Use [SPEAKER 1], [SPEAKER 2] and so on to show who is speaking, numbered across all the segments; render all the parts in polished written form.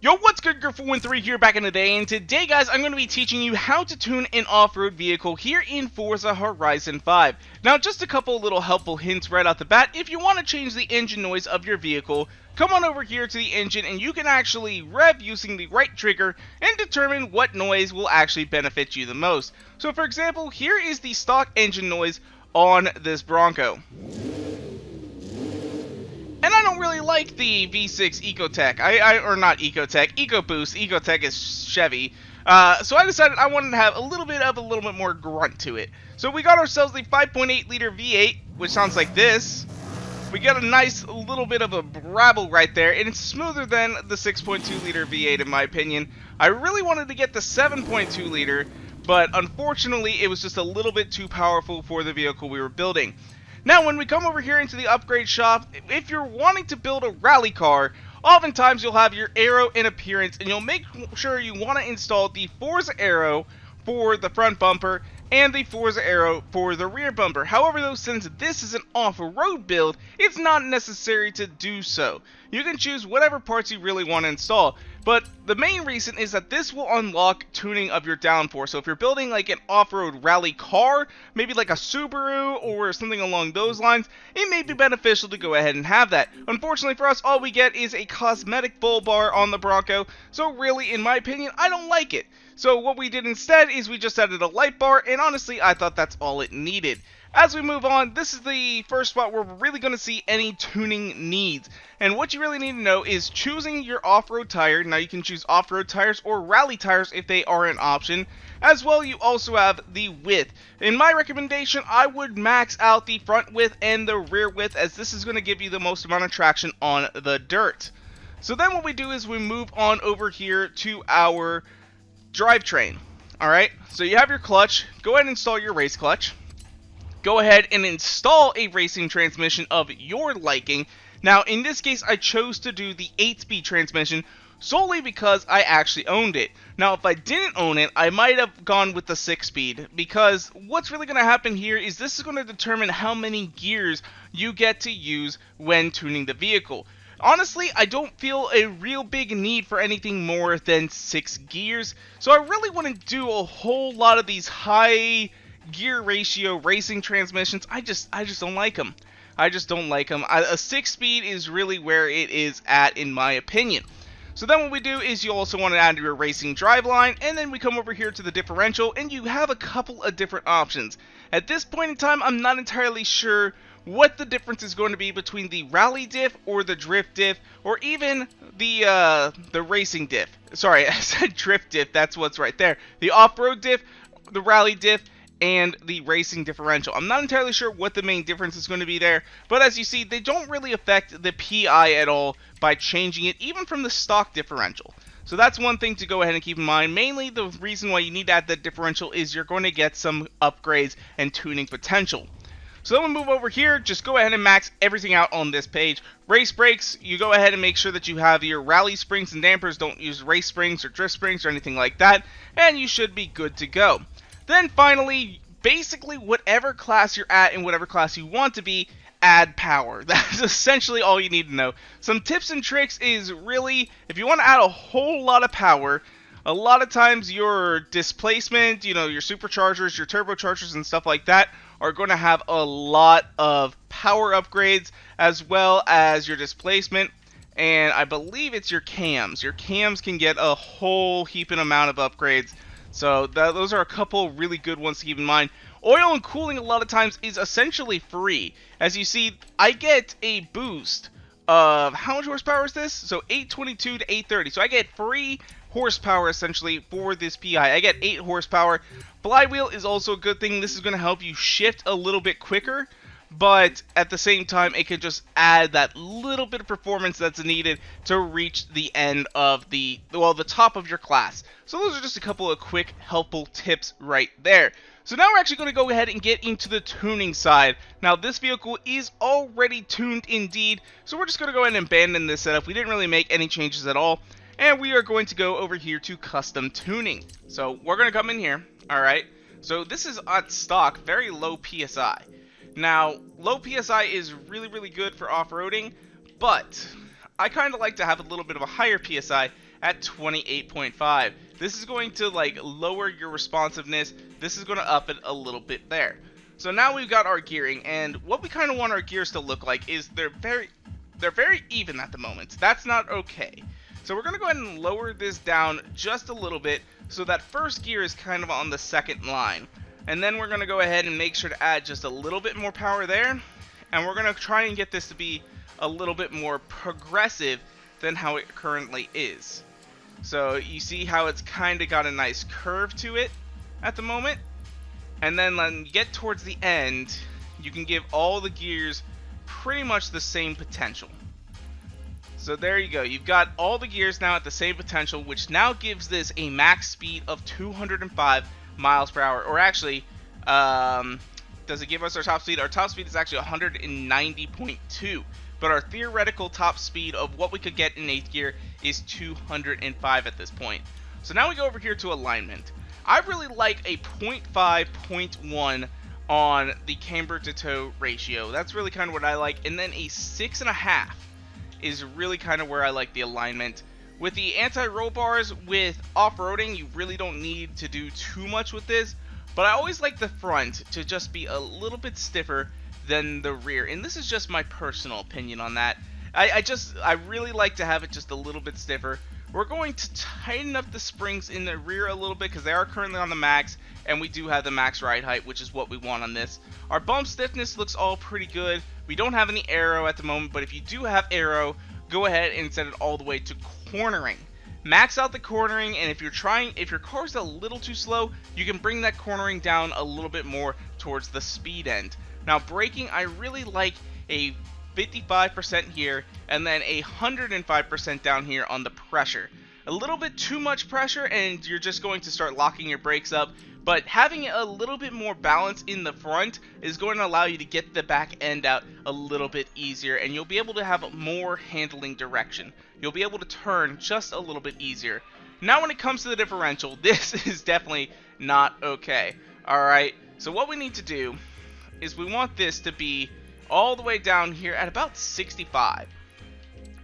[SPEAKER 1] Yo, what's good, Griffo13 here back in the day, and today, guys, I'm going to be teaching you how to tune an off-road vehicle here in Forza Horizon 5. Now, just a couple little helpful hints right off the bat. If you want to change the engine noise of your vehicle, come on over here to the engine and you can actually rev using the right trigger and determine what noise will actually benefit you the most. So, for example, here is the stock engine noise on this Bronco. And I don't really like the V6 Ecotech, or not Ecotech, EcoBoost. Ecotech is Chevy. So I decided I wanted to have a little bit more grunt to it. So we got ourselves the 5.8 liter V8, which sounds like this. We got a nice little bit of a brabble right there, and it's smoother than the 6.2 liter V8 in my opinion. I really wanted to get the 7.2 liter, but unfortunately it was just a little bit too powerful for the vehicle we were building. Now, when we come over here into the upgrade shop, if you're wanting to build a rally car, oftentimes you'll have your aero and appearance, and you'll make sure you want to install the Forza aero for the front bumper and the Forza aero for the rear bumper. However, though, since this is an off-road build, it's not necessary to do so. You can choose whatever parts you really want to install, but the main reason is that this will unlock tuning of your downforce. So if you're building like an off-road rally car, maybe like a Subaru or something along those lines, it may be beneficial to go ahead and have that. Unfortunately for us, all we get is a cosmetic bull bar on the Bronco, so really, in my opinion, I don't like it. So what we did instead is we just added a light bar, and honestly, I thought that's all it needed. As we move on, this is the first spot where we're really going to see any tuning needs. And what you really need to know is choosing your off-road tire. Now you can choose off-road tires or rally tires if they are an option. As well, you also have the width. In my recommendation, I would max out the front width and the rear width, as this is going to give you the most amount of traction on the dirt. So then what we do is we move on over here to our drivetrain. Alright, so you have your clutch. Go ahead and install your race clutch. Go ahead and install a racing transmission of your liking. Now, in this case, I chose to do the 8-speed transmission solely because I actually owned it. Now, if I didn't own it, I might have gone with the 6-speed, because what's really going to happen here is this is going to determine how many gears you get to use when tuning the vehicle. Honestly, I don't feel a real big need for anything more than 6 gears, so I really wouldn't do a whole lot of these high gear ratio racing transmissions. I just don't like them. I just don't like them. A 6-speed is really where it is at, in my opinion. So then what we do is you also want to add your racing driveline, and then we come over here to the differential, and you have a couple of different options. At this point in time, I'm not entirely sure what the difference is going to be between the rally diff or the drift diff, or even the racing diff. Sorry, I said drift diff, that's what's right there. The off-road diff, the rally diff, and the racing differential. I'm not entirely sure what the main difference is going to be there, but as you see, they don't really affect the PI at all by changing it, even from the stock differential. So that's one thing to go ahead and keep in mind. Mainly, the reason why you need to add that differential is you're going to get some upgrades and tuning potential. So then we move over here, just go ahead and max everything out on this page. Race brakes, you go ahead and make sure that you have your rally springs and dampers. Don't use race springs or drift springs or anything like that, and you should be good to go. Then finally, basically whatever class you're at and whatever class you want to be, add power. That's essentially all you need to know. Some tips and tricks is really, if you want to add a whole lot of power, a lot of times your displacement, your superchargers, your turbochargers and stuff like that are going to have a lot of power upgrades, as well as your displacement, and I believe it's your cams. Your cams can get a whole heaping amount of upgrades. So those are a couple really good ones to keep in mind. Oil and cooling a lot of times is essentially free. As you see, I get a boost of, how much horsepower is this? So 822 to 830. So I get free horsepower essentially for this PI. I get 8 horsepower. Flywheel is also a good thing. This is going to help you shift a little bit quicker, but at the same time, it can just add that little bit of performance that's needed to reach the end of the top of your class. So those are just a couple of quick, helpful tips right there. So now we're actually going to go ahead and get into the tuning side. Now, this vehicle is already tuned indeed, so we're just going to go ahead and abandon this setup. We didn't really make any changes at all, and we are going to go over here to custom tuning. So we're going to come in here, alright. So this is at stock, very low PSI. Now, low PSI is really good for off-roading, but I kind of like to have a little bit of a higher PSI, at 28.5. This is going to like lower your responsiveness. This is going to up it a little bit there. So now we've got our gearing, and what we kind of want our gears to look like is they're very even at the moment. That's not okay. So we're going to go ahead and lower this down just a little bit so that first gear is kind of on the second line. And then we're going to go ahead and make sure to add just a little bit more power there. And we're going to try and get this to be a little bit more progressive than how it currently is. So you see how it's kind of got a nice curve to it at the moment. And then when you get towards the end, you can give all the gears pretty much the same potential. So there you go. You've got all the gears now at the same potential, which now gives this a max speed of 205 miles per hour. Or actually, does it give us our top speed? Our top speed is actually 190.2. But our theoretical top speed of what we could get in 8th gear is 205 at this point. So now we go over here to alignment. I really like a 0.5, 0.1 on the camber to toe ratio. That's really kind of what I like. And then a 6.5 is really kind of where I like the alignment. With the anti-roll bars with off-roading, you really don't need to do too much with this. But I always like the front to just be a little bit stiffer than the rear. And this is just my personal opinion on that. I really like to have it just a little bit stiffer. We're going to tighten up the springs in the rear a little bit because they are currently on the max, and we do have the max ride height, which is what we want on this. Our bump stiffness looks all pretty good. We don't have any aero at the moment, but if you do have aero, go ahead and set it all the way to cornering. Max out the cornering, and if your car's a little too slow, you can bring that cornering down a little bit more towards the speed end. Now braking, I really like a 55% here, and then 105% down here on the pressure. A little bit too much pressure and you're just going to start locking your brakes up, but having a little bit more balance in the front is going to allow you to get the back end out a little bit easier, and you'll be able to have more handling direction. You'll be able to turn just a little bit easier. Now when it comes to the differential, this is definitely not okay. Alright, so what we need to do is we want this to be all the way down here at about 65,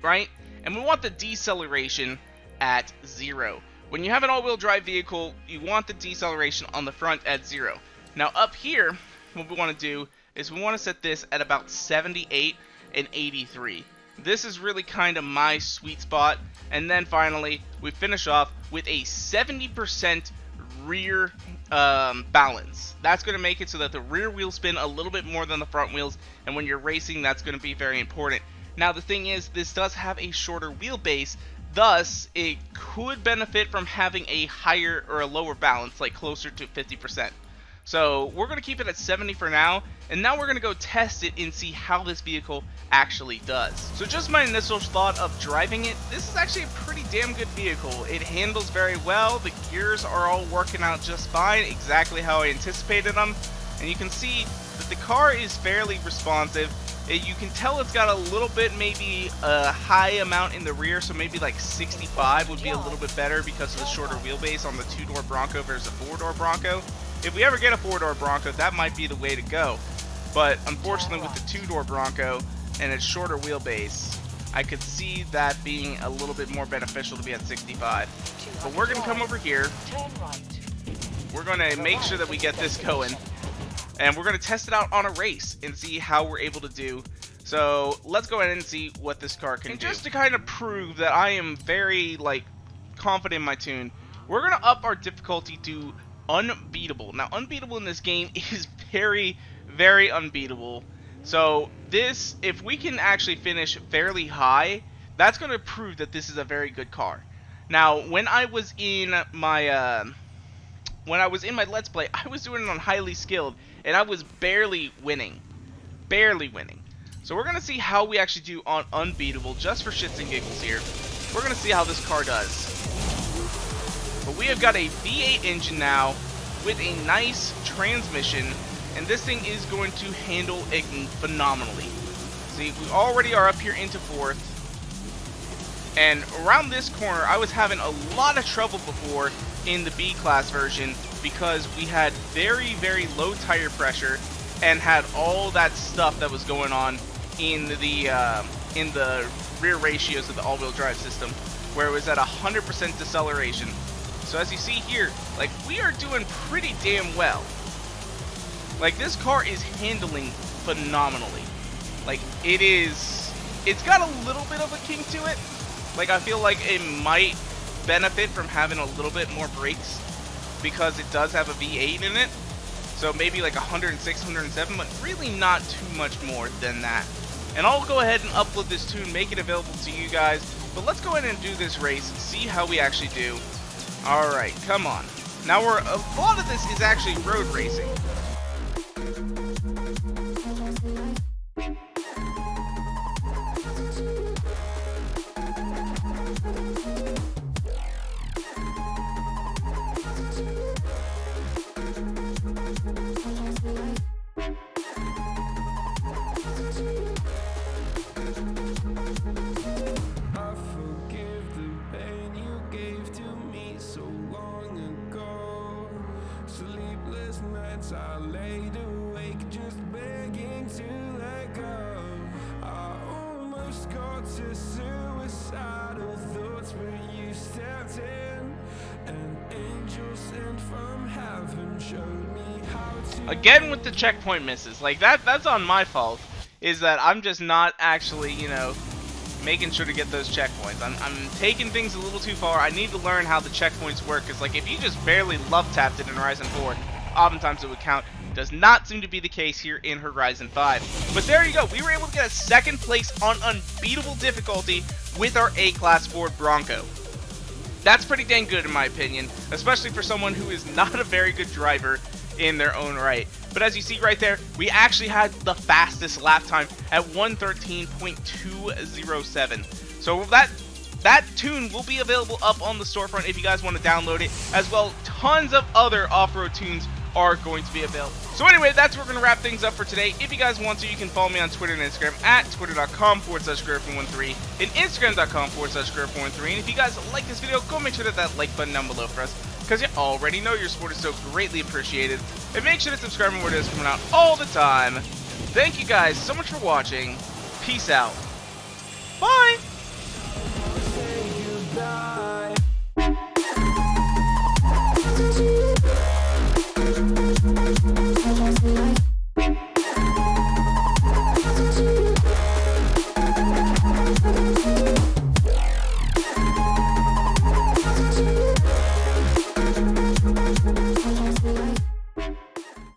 [SPEAKER 1] right? And we want the deceleration at 0. When you have an all-wheel drive vehicle, you want the deceleration on the front at 0. Now up here, what we want to do is we want to set this at about 78 and 83. This is really kind of my sweet spot. And then finally, we finish off with a 70% rear balance. That's going to make it so that the rear wheels spin a little bit more than the front wheels, and when you're racing, that's going to be very important. Now the thing is, this does have a shorter wheelbase, thus it could benefit from having a higher or a lower balance, like closer to 50%. So we're going to keep it at 70 for now, and now we're going to go test it and see how this vehicle actually does. So just my initial thought of driving it, this is actually a pretty damn good vehicle. It handles very well, the gears are all working out just fine, exactly how I anticipated them, and you can see that the car is fairly responsive. You can tell it's got a little bit, maybe a high amount in the rear, so maybe like 65 would be a little bit better because of the shorter wheelbase on the 2-door Bronco versus a 4-door Bronco. If we ever get a 4-door Bronco, that might be the way to go. But unfortunately with the 2-door Bronco and its shorter wheelbase, I could see that being a little bit more beneficial to be at 65. But we're going to come over here. We're going to make sure that we get this going. And we're going to test it out on a race and see how we're able to do. So let's go ahead and see what this car can do. Just to kind of prove that I am very confident in my tune, we're going to up our difficulty to unbeatable. Now unbeatable in this game is very, very unbeatable. So this, if we can actually finish fairly high, that's going to prove that this is a very good car. Now when I was in my Let's Play, I was doing it on highly skilled, and I was barely winning. So we're going to see how we actually do on unbeatable, just for shits and giggles here. We're going to see how this car does. But we have got a V8 engine now with a nice transmission, and this thing is going to handle it phenomenally. See, we already are up here into 4th. And around this corner, I was having a lot of trouble before in the B-Class version because we had very, very low tire pressure and had all that stuff that was going on in the rear ratios of the all-wheel drive system. where it was at 100% deceleration. So as you see here, like, we are doing pretty damn well. Like, this car is handling phenomenally. Like, it's got a little bit of a kink to it. Like, I feel like it might benefit from having a little bit more brakes because it does have a V8 in it. So maybe like 106, 107, but really not too much more than that. And I'll go ahead and upload this tune, make it available to you guys. But let's go ahead and do this race, see how we actually do. Alright, come on. Now a lot of this is actually road racing.
[SPEAKER 2] I laid awake just begging to let go. I almost got to suicidal thoughts, but you stepped in. An angel sent from heaven showed me how to.
[SPEAKER 1] Again with the checkpoint misses. Like, that's on my fault. Is that I'm just not actually, you know, making sure to get those checkpoints. I'm taking things a little too far. I need to learn how the checkpoints work, because like if you just barely love tapped it in Horizon 4, oftentimes it would count. Does not seem to be the case here in Horizon 5. But there you go. We were able to get a second place on unbeatable difficulty with our A-Class Ford Bronco. That's pretty dang good in my opinion, especially for someone who is not a very good driver in their own right. But as you see right there, we actually had the fastest lap time at 1:13.207. So that tune will be available up on the storefront if you guys want to download it. As well, tons of other off-road tunes are going to be available. So anyway, that's where we're going to wrap things up for today. If you guys want to, you can follow me on Twitter and Instagram at twitter.com/Griffin13 and Instagram.com/Griffin13. And if you guys like this video, go make sure to hit that like button down below for us, because you already know your support is so greatly appreciated. And make sure to subscribe for more videos coming out all the time. Thank you guys so much for watching. Peace out. Bye!